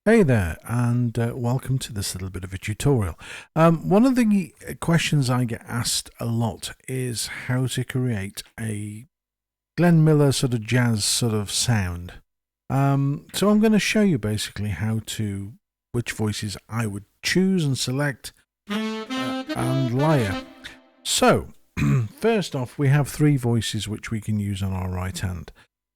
Hey there, and welcome to this little bit of a tutorial. One of the questions I get asked a lot is how to create a Glenn Miller sort of jazz sort of sound. So I'm going to show you basically which voices I would choose and select and layer. So, first off, we have three voices which we can use on our right hand.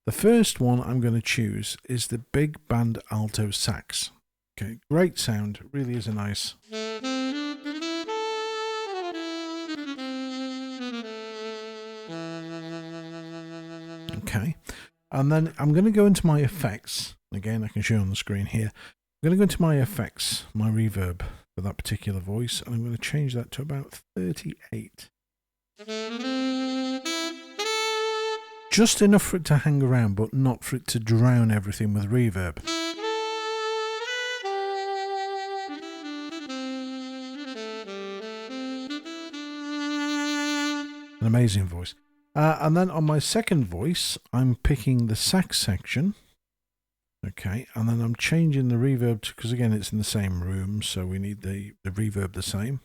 The first one I'm going to choose is the big band alto sax. Okay, great sound, really is a nice. Okay, and then I'm going to go into my effects. Again, I can show you on the screen here. I'm going to go into my effects, my reverb for that particular voice, and I'm going to change that to about 38. Just enough for it to hang around, but not for it to drown everything with reverb. An amazing voice. And then on my second voice, I'm picking the sax section. Okay, and then I'm changing the reverb because again, it's in the same room, so we need the reverb the same.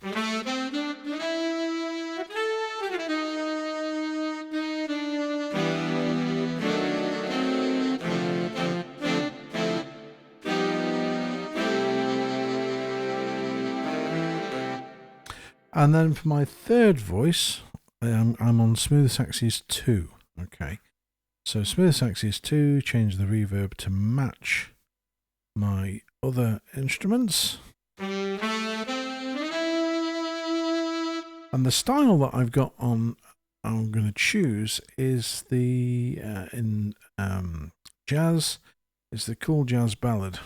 And then for my third voice, I'm on smooth saxes 2. Okay, so smooth saxes 2, change the reverb to match my other instruments. And the style that I've got on, I'm going to choose is the, in jazz, is the cool jazz ballad.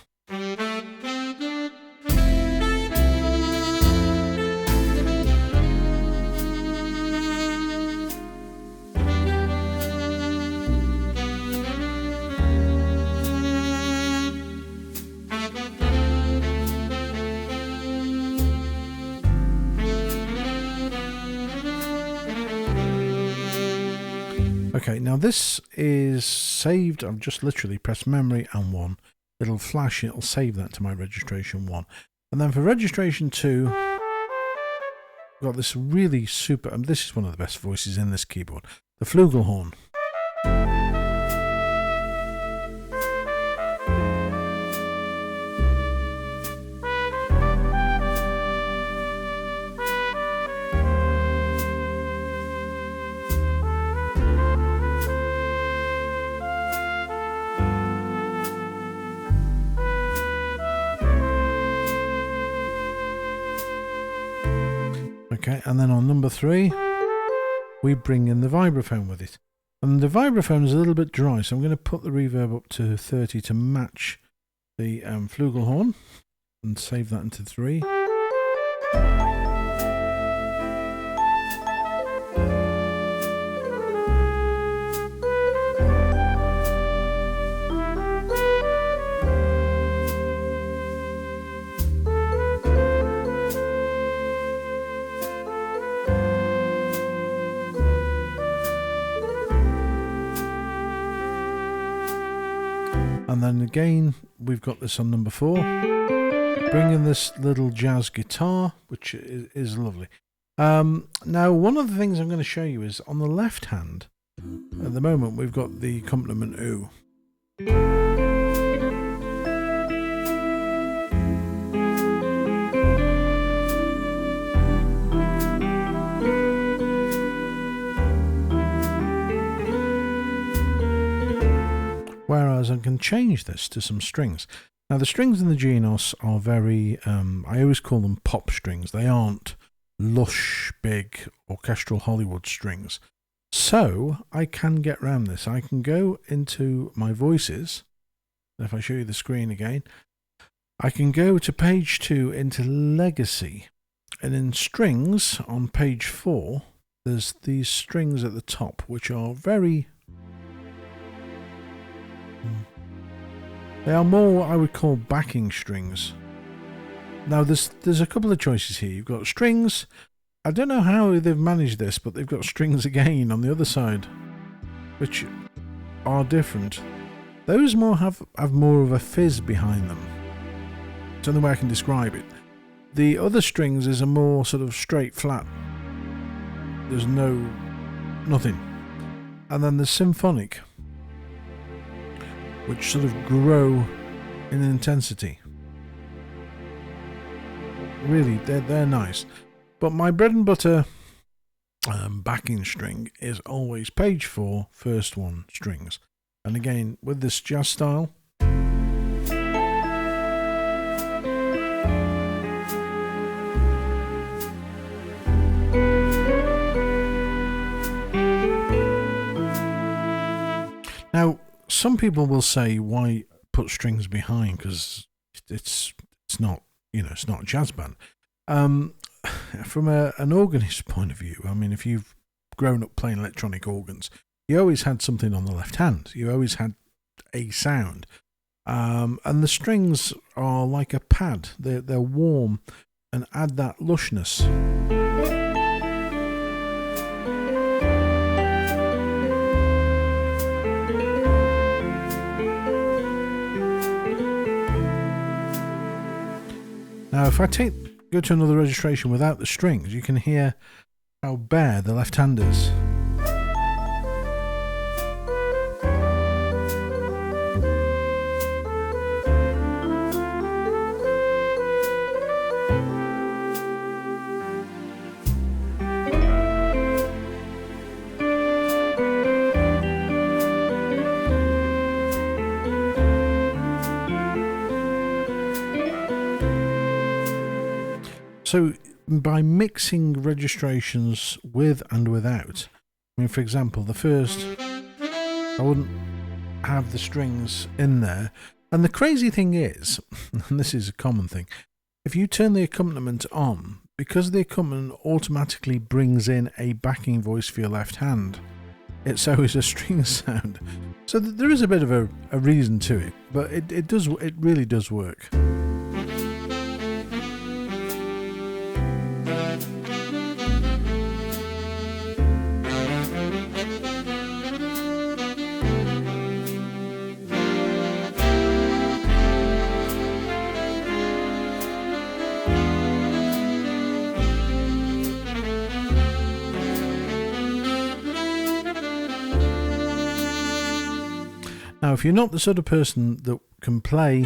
Okay, now this is saved. I've just literally pressed memory and 1. It'll flash, it'll save that to my registration 1. And then for registration 2, I've got this really super, this is one of the best voices in this keyboard, the flugelhorn. Okay, and then on number 3, we bring in the vibraphone with it. And the vibraphone is a little bit dry, so I'm going to put the reverb up to 30 to match the flugelhorn and save that into 3. And then again, we've got this on number 4. Bring in this little jazz guitar, which is lovely. Now, one of the things I'm going to show you is on the left hand, at the moment, we've got the accompaniment ooh. Whereas I can change this to some strings. Now the strings in the Genos are very, I always call them pop strings. They aren't lush, big, orchestral Hollywood strings. So I can get around this. I can go into my voices. If I show you the screen again, I can go to page 2 into Legacy. And in strings on page 4, there's these strings at the top, which are very... They are more what I would call backing strings. Now there's a couple of choices here. You've got strings. I don't know how they've managed this, but they've got strings again on the other side, which are different. Those more have more of a fizz behind them. It's the only way I can describe it. The other strings is a more sort of straight flat. There's nothing. And then the symphonic, which sort of grow in intensity. Really, they're nice. But my bread and butter backing string is always page 4, first 1 strings. And again, with this jazz style, now some people will say, why put strings behind, because it's not, it's not a jazz band. From an organist point of view, I mean, if you've grown up playing electronic organs, you always had something on the left hand. You always had a sound. And the strings are like a pad. They're warm and add that lushness. Now, if I go to another registration without the strings, you can hear how bare the left hand is. So by mixing registrations with and without, I mean, for example, the first, I wouldn't have the strings in there. And the crazy thing is, and this is a common thing, if you turn the accompaniment on, because the accompaniment automatically brings in a backing voice for your left hand, it's always a string sound. So there is a bit of a reason to it, but it really does work. Now, if you're not the sort of person that can play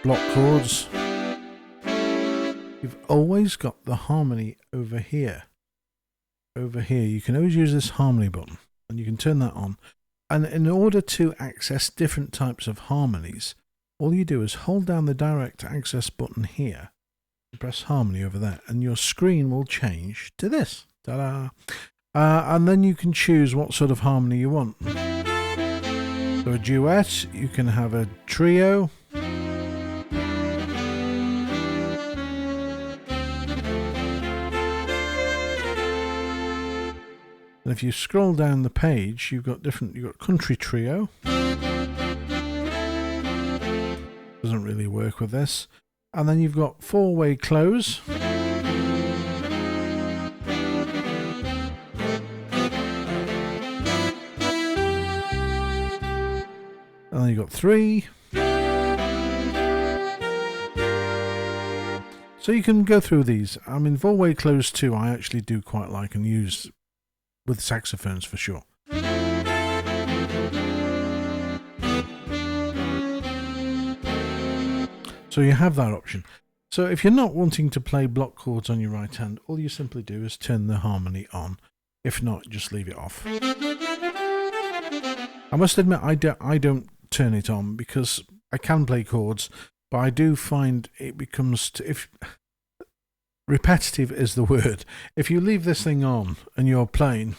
block chords, you've always got the harmony over here. Over here, you can always use this harmony button, and you can turn that on. And in order to access different types of harmonies, all you do is hold down the direct access button here, and press harmony over there, and your screen will change to this. Ta-da! And then you can choose what sort of harmony you want. So a duet, you can have a trio. And if you scroll down the page, you've got country trio. Doesn't really work with this. And then you've got 4-way close. And then you've got 3. So you can go through these. I mean, 4-way close 2 I actually do quite like and use with saxophones for sure. So you have that option. So if you're not wanting to play block chords on your right hand, all you simply do is turn the harmony on. If not, just leave it off. I must admit, I don't turn it on because I can play chords, but I do find it becomes repetitive is the word. If you leave this thing on and you're playing,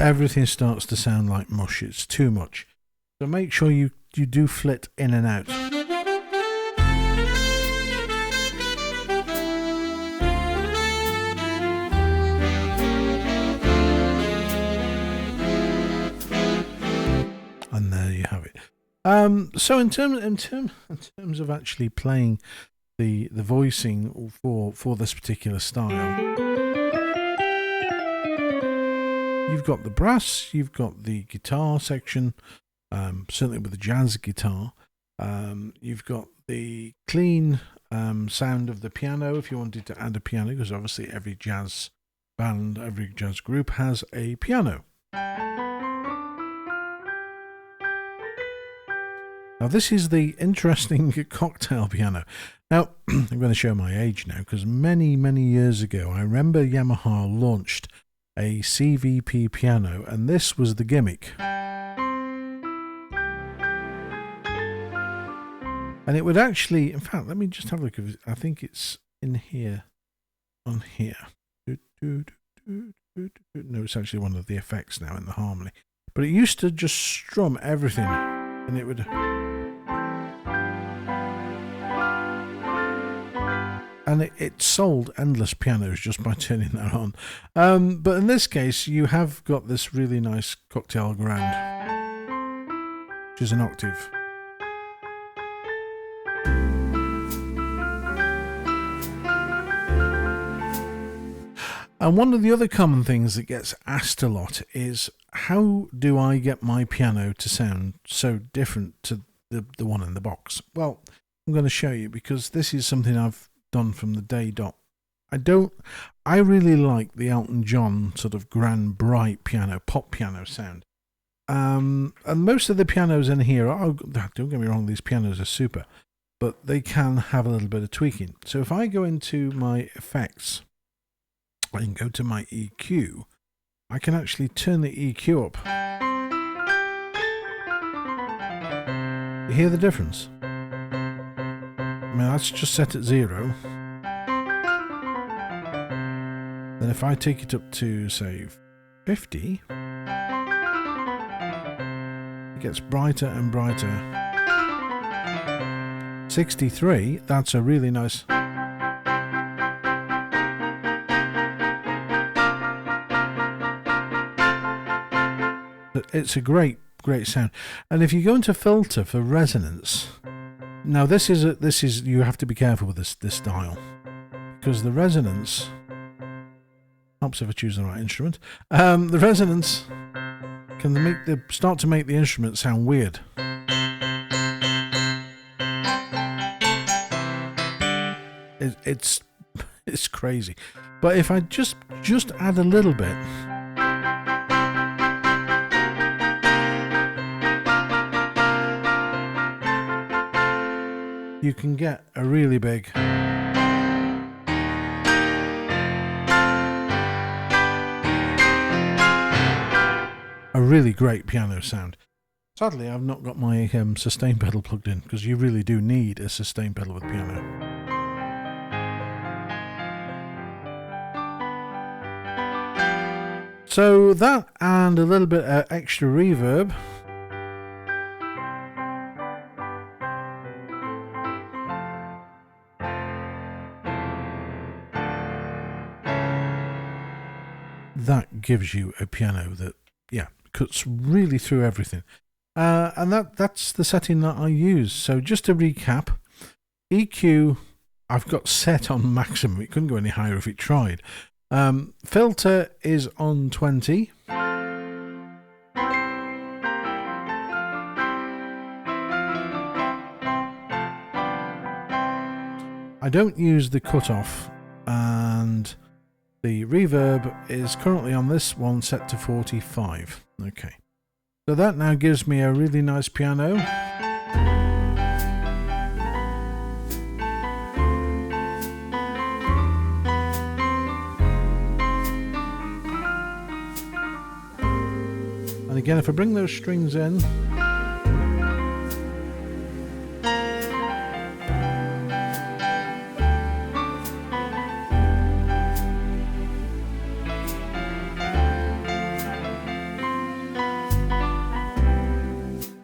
everything starts to sound like mush. It's too much. So make sure you do flit in and out. And there you have it. So in terms of actually playing the voicing for this particular style. You've got the brass, you've got the guitar section, certainly with the jazz guitar. You've got the clean sound of the piano if you wanted to add a piano, because obviously every jazz band, every jazz group has a piano. Now this is the interesting cocktail piano. Now I'm going to show my age now, because many years ago I remember Yamaha launched a CVP piano, and this was the gimmick. And it would actually, in fact, let me just have a look. I think it's in here, on here. No, it's actually one of the effects now in the harmony. But it used to just strum everything, and it would... And it sold endless pianos just by turning that on. But in this case, you have got this really nice cocktail grand, which is an octave. And one of the other common things that gets asked a lot is, how do I get my piano to sound so different to the one in the box? Well, I'm going to show you, because this is something I've done from the day dot. I really like the Elton John sort of grand, bright piano, pop piano sound. And most of the pianos in here are, don't get me wrong, these pianos are super, but they can have a little bit of tweaking. So if I go into my effects, I can go to my EQ, I can actually turn the EQ up. You hear the difference? I mean, that's just set at 0. Then if I take it up to, say, 50, it gets brighter and brighter. 63, that's a really nice... It's a great sound. And if you go into filter for resonance, now this is you have to be careful with this dial, because the resonance helps if I choose the right instrument. The resonance can start to make the instrument sound weird. It's crazy. But if I just add a little bit, you can get a really big, a really great piano sound. Sadly, I've not got my sustain pedal plugged in, because you really do need a sustain pedal with piano. So that and a little bit of extra reverb. That gives you a piano that, yeah, cuts really through everything. And that's the setting that I use. So just to recap, EQ I've got set on maximum. It couldn't go any higher if it tried. Filter is on 20. I don't use the cutoff, and the reverb is currently on this one set to 45. Okay. So that now gives me a really nice piano. And again, if I bring those strings in,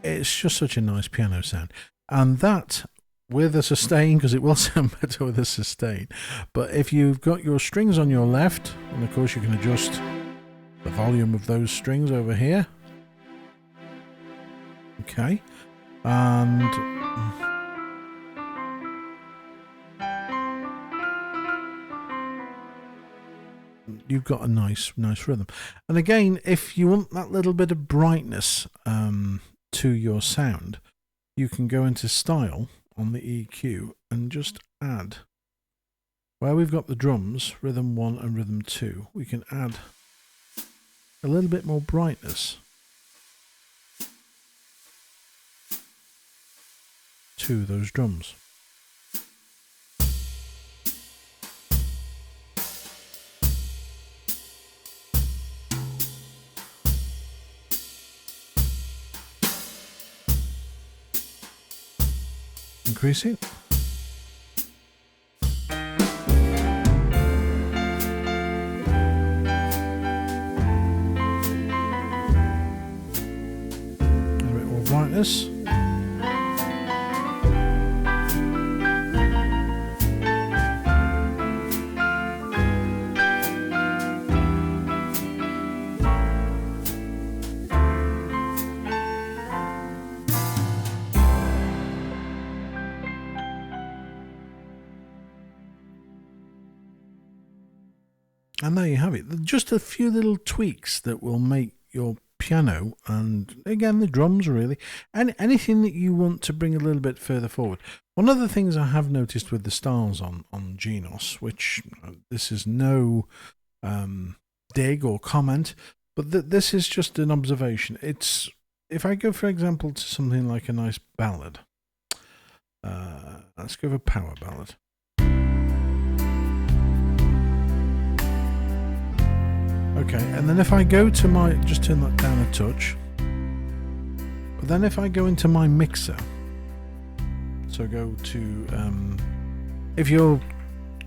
it's just such a nice piano sound. And that with a sustain, because it will sound better with a sustain. But if you've got your strings on your left, and of course you can adjust the volume of those strings over here. Okay. And you've got a nice rhythm. And again, if you want that little bit of brightness to your sound, you can go into Style on the EQ and just add, where we've got the drums, rhythm 1 and rhythm 2, we can add a little bit more brightness to those drums. Increase it. A bit more brightness. And there you have it. Just a few little tweaks that will make your piano, and again the drums really, and anything that you want to bring a little bit further forward. One of the things I have noticed with the styles on Genos, which this is no dig or comment, but this is just an observation. It's, if I go for example to something like a nice ballad, let's go for power ballad. Okay, and then if I go to my, just turn that down a touch, but then if I go into my mixer, so go to, if your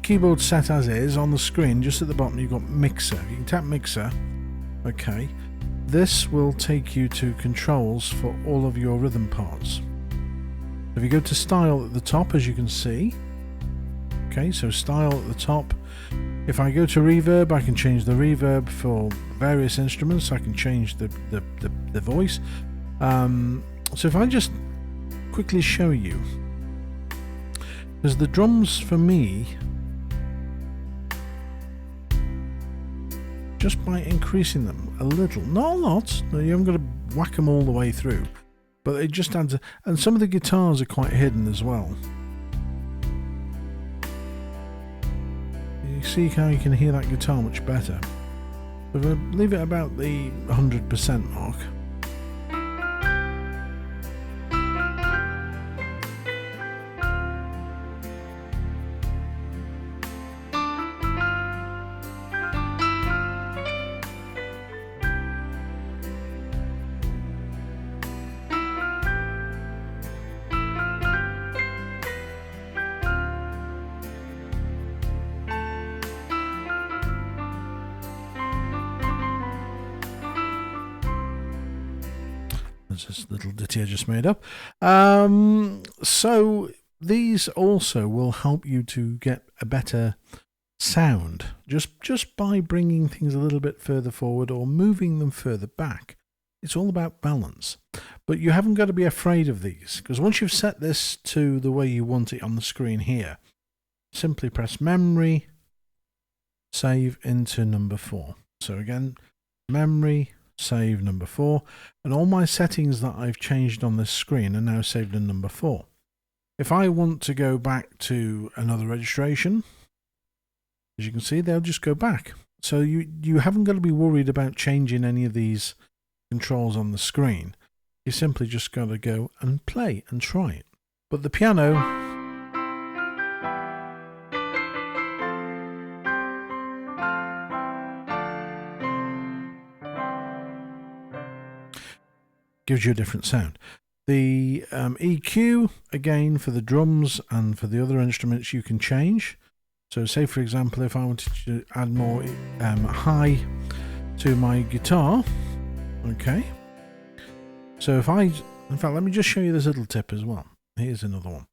keyboard set as is on the screen, just at the bottom you've got mixer. You can tap mixer, okay, this will take you to controls for all of your rhythm parts. If you go to style at the top, as you can see, okay, so style at the top. If I go to reverb, I can change the reverb for various instruments. I can change the voice. So if I just quickly show you, because the drums for me, just by increasing them a little, not a lot, you haven't got to whack them all the way through, but it just adds, and some of the guitars are quite hidden as well. You see how you can hear that guitar much better. But I'll leave it about the 100% mark. There's this little ditty I just made up. So these also will help you to get a better sound just by bringing things a little bit further forward or moving them further back. It's all about balance. But you haven't got to be afraid of these, because once you've set this to the way you want it on the screen here, simply press memory, save into number 4. So again, memory, save number 4, and all my settings that I've changed on this screen are now saved in number 4. If I want to go back to another registration, as you can see, they'll just go back. So you haven't got to be worried about changing any of these controls on the screen. You simply just got to go and play and try it. But the piano, gives you a different sound. The EQ, again, for the drums and for the other instruments, you can change. So say, for example, if I wanted to add more high to my guitar, okay. So if I, in fact, let me just show you this little tip as well. Here's another one.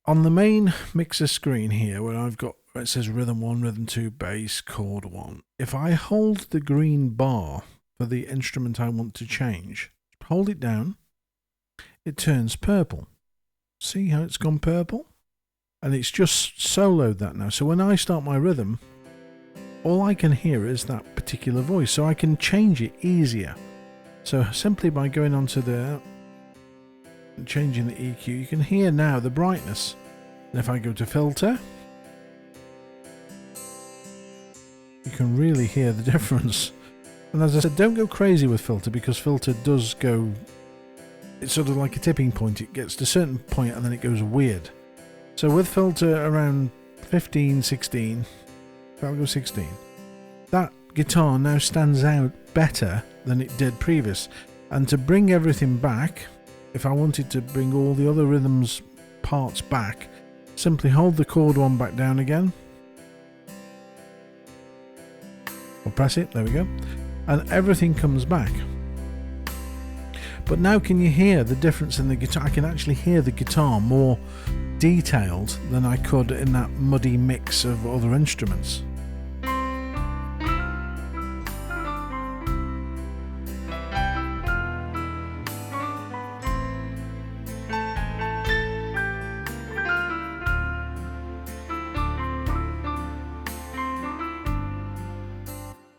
On the main mixer screen here, where I've got, where it says rhythm 1, rhythm 2, bass, chord 1. If I hold the green bar for the instrument I want to change, hold it down, it turns purple. See how it's gone purple? And it's just soloed that now. So when I start my rhythm, all I can hear is that particular voice, so I can change it easier. So simply by going onto there and changing the EQ, you can hear now the brightness. And if I go to filter, you can really hear the difference. And as I said, don't go crazy with filter, because filter does go, it's sort of like a tipping point. It gets to a certain point and then it goes weird. So with filter around 15, 16, if I'll go 16, that guitar now stands out better than it did previous. And to bring everything back, if I wanted to bring all the other rhythms parts back, simply hold the chord one back down again, or press it, there we go, and everything comes back. But now can you hear the difference in the guitar? I can actually hear the guitar more detailed than I could in that muddy mix of other instruments.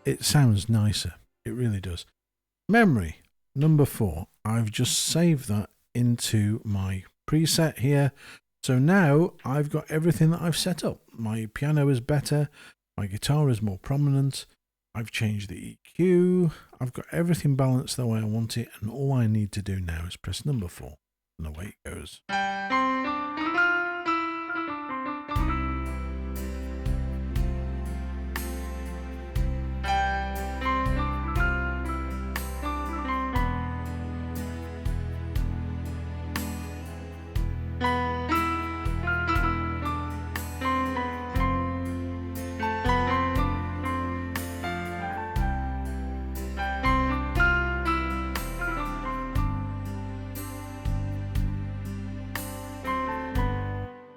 It sounds nicer, it really does. Memory, number 4. I've just saved that into my preset here. So now I've got everything that I've set up. My piano is better, my guitar is more prominent, I've changed the EQ, I've got everything balanced the way I want it, and all I need to do now is press number 4, and away it goes.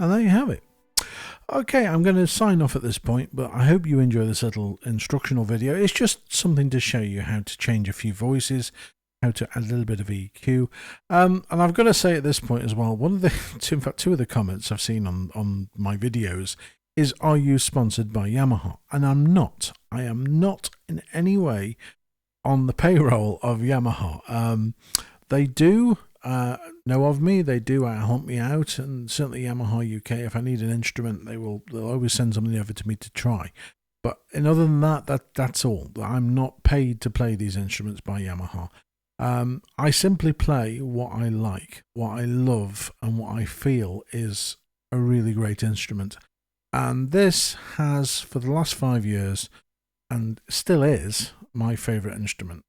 And there you have it. Okay, I'm going to sign off at this point, but I hope you enjoy this little instructional video. It's just something to show you how to change a few voices, how to add a little bit of EQ. And I've got to say at this point as well, one of the, in fact, 2 of the comments I've seen on my videos is, are you sponsored by Yamaha? And I'm not. I am not in any way on the payroll of Yamaha. They do know of me, they do help me out, and certainly Yamaha UK, if I need an instrument, they'll always send something over to me to try. But in other than that's all. I'm not paid to play these instruments by Yamaha. I simply play what I like, what I love, and what I feel is a really great instrument. And this has, for the last 5 years, and still is, my favourite instrument.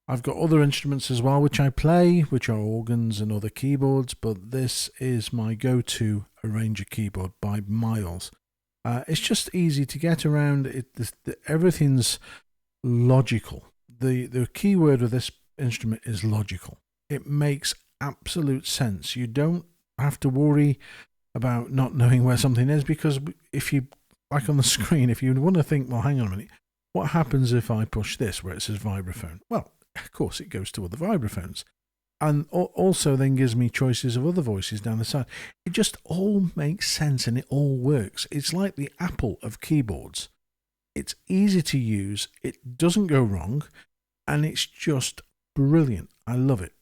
I've got other instruments as well which I play, which are organs and other keyboards, but this is my go-to arranger keyboard by miles. It's just easy to get around. Everything's logical. The key word with this instrument is logical. It makes absolute sense. You don't have to worry about not knowing where something is, because if you, like on the screen, if you want to think, well, hang on a minute, what happens if I push this where it says vibraphone? Well, of course it goes to other vibraphones, and also then gives me choices of other voices down the side. It just all makes sense and it all works. It's like the Apple of keyboards. It's easy to use, it doesn't go wrong, and it's just brilliant. I love it.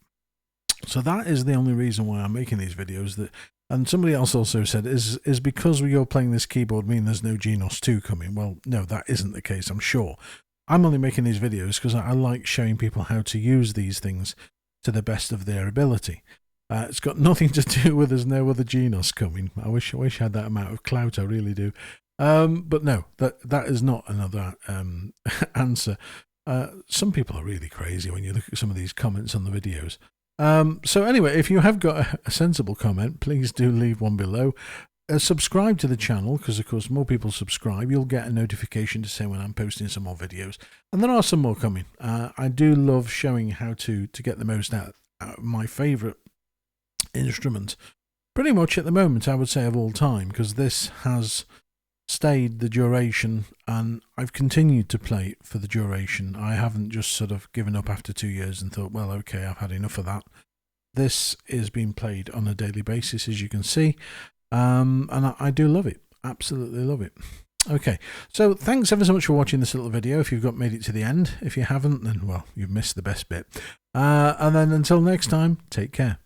So that is the only reason why I'm making these videos. And somebody else also said, is because you're playing this keyboard mean there's no Genos 2 coming? Well, no, that isn't the case, I'm sure. I'm only making these videos because I like showing people how to use these things to the best of their ability. It's got nothing to do with there's no other Genos coming. I wish I had that amount of clout, I really do. But no, that is not another answer. Some people are really crazy when you look at some of these comments on the videos. So anyway, if you have got a sensible comment, please do leave one below. Subscribe to the channel, because of course more people subscribe, you'll get a notification to say when I'm posting some more videos, and there are some more coming. I do love showing how to get the most out of my favourite instrument, pretty much at the moment, I would say, of all time, because this has stayed the duration and I've continued to play it for the duration. I haven't just sort of given up after 2 years and thought, well, okay, I've had enough of that. This is being played on a daily basis, as you can see. And I do love it, absolutely love it. Okay, so thanks ever so much for watching this little video. If you've made it to the end, if you haven't, then well, you've missed the best bit. And then until next time, take care.